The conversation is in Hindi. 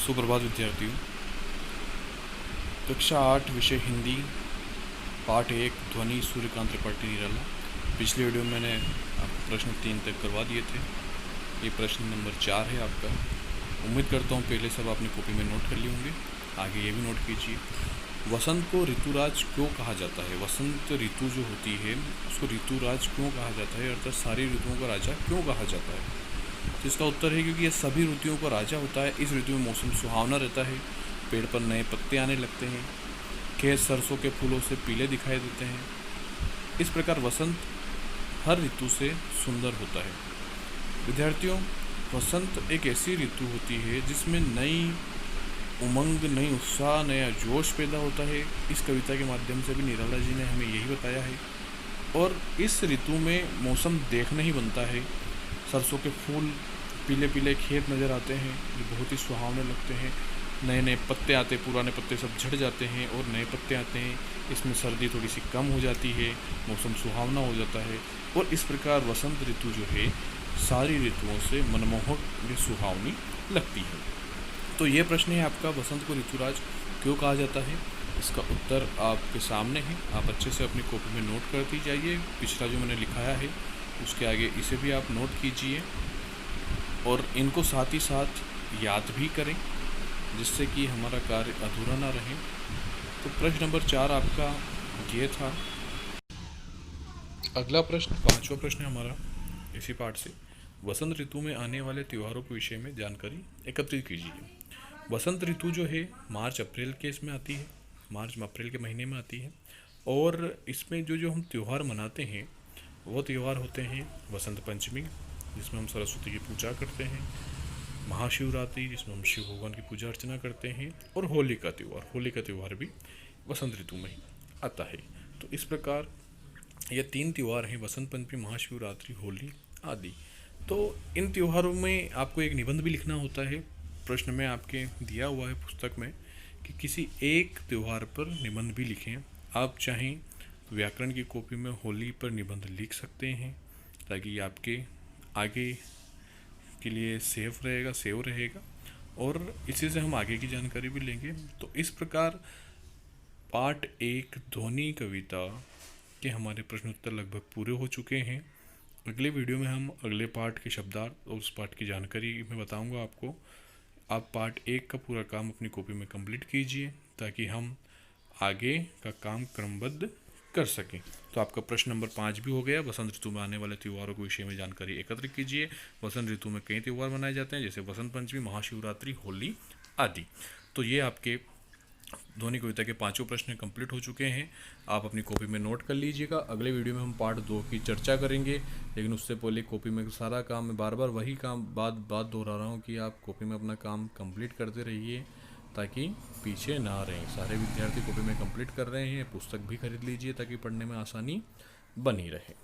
सुप्रभात विद्यार्थियों। कक्षा 8 विषय हिंदी पाठ 1 ध्वनि सूर्यकांत त्रिपाठी निराला। पिछले वीडियो में मैंने आपको प्रश्न 3 तक करवा दिए थे। ये प्रश्न नंबर 4 है आपका। उम्मीद करता हूँ पहले सब आपने कॉपी में नोट कर लिए होंगे। आगे ये भी नोट कीजिए, वसंत को ऋतुराज क्यों कहा जाता है। वसंत ऋतु जो होती है उसको ऋतुराज क्यों कहा जाता है, अर्थात सारी ऋतुओं का राजा क्यों कहा जाता है। तो इसका उत्तर है क्योंकि ये सभी ऋतुओं का राजा होता है। इस ऋतु में मौसम सुहावना रहता है, पेड़ पर नए पत्ते आने लगते हैं, खेत सरसों के फूलों से पीले दिखाई देते हैं। इस प्रकार वसंत हर ऋतु से सुंदर होता है। विद्यार्थियों, वसंत एक ऐसी ऋतु होती है जिसमें नई उमंग, नई उत्साह, नया जोश पैदा होता है। इस कविता के माध्यम से भी निराला जी ने हमें यही बताया है। और इस ऋतु में मौसम देखने ही बनता है। सरसों के फूल, पीले पीले खेत नज़र आते हैं जो बहुत ही सुहावने लगते हैं। नए नए पत्ते आते, पुराने पत्ते सब झड़ जाते हैं और नए पत्ते आते हैं। इसमें सर्दी थोड़ी सी कम हो जाती है, मौसम सुहावना हो जाता है। और इस प्रकार वसंत ऋतु जो है सारी ऋतुओं से मनमोहक या सुहावनी लगती है। तो ये प्रश्न है आपका, वसंत को ऋतुराज क्यों कहा जाता है। इसका उत्तर आपके सामने है। आप अच्छे से अपनी कॉपी में नोट करती जाइए। पिछला जो मैंने लिखाया है उसके आगे इसे भी आप नोट कीजिए और इनको साथ ही साथ याद भी करें, जिससे कि हमारा कार्य अधूरा ना रहे। तो प्रश्न नंबर 4 आपका ये था। अगला प्रश्न, 5वां प्रश्न है हमारा इसी पाठ से। वसंत ऋतु में आने वाले त्योहारों के विषय में जानकारी एकत्रित कीजिए। वसंत ऋतु जो है मार्च अप्रैल के इसमें आती है, मार्च अप्रैल के महीने में आती है। और इसमें जो जो हम त्यौहार मनाते हैं वो त्यौहार होते हैं वसंत पंचमी, जिसमें हम सरस्वती की पूजा करते हैं, महाशिवरात्रि जिसमें हम शिव भगवान की पूजा अर्चना करते हैं, और होली का त्यौहार। होली का त्यौहार भी वसंत ऋतु में ही आता है। तो इस प्रकार ये 3 त्यौहार हैं, वसंत पंचमी, महाशिवरात्रि, होली आदि। तो इन त्योहारों में आपको एक निबंध भी लिखना होता है। प्रश्न में आपके दिया हुआ है पुस्तक में कि किसी एक त्यौहार पर निबंध भी लिखें। आप चाहें व्याकरण की कॉपी में होली पर निबंध लिख सकते हैं, ताकि आपके आगे के लिए सेव रहेगा और इसी से हम आगे की जानकारी भी लेंगे। तो इस प्रकार पाठ 1 ध्वनि कविता के हमारे प्रश्न उत्तर लगभग पूरे हो चुके हैं। अगले वीडियो में हम अगले पाठ के शब्दार्थ और उस पाठ की जानकारी मैं बताऊंगा आपको। आप पार्ट 1 का पूरा काम अपनी कॉपी में कंप्लीट कीजिए, ताकि हम आगे का काम क्रमबद्ध कर सकें। तो आपका प्रश्न नंबर 5 भी हो गया। वसंत ऋतु में आने वाले त्योहारों के विषय में जानकारी एकत्र कीजिए। वसंत ऋतु में कई त्यौहार मनाए जाते हैं, जैसे वसंत पंचमी, महाशिवरात्रि, होली आदि। तो ये आपके ध्वनि कविता के 5 प्रश्न कंप्लीट हो चुके हैं। आप अपनी कॉपी में नोट कर लीजिएगा। अगले वीडियो में हम पार्ट 2 की चर्चा करेंगे, लेकिन उससे पहले कॉपी में सारा काम, मैं बार बार वही काम बात दोहरा रहा हूँ कि आप कॉपी में अपना काम कंप्लीट करते रहिए, ताकि पीछे ना रहें। सारे विद्यार्थी कॉपी में कंप्लीट कर रहे हैं, पुस्तक भी खरीद लीजिए ताकि पढ़ने में आसानी बनी रहे।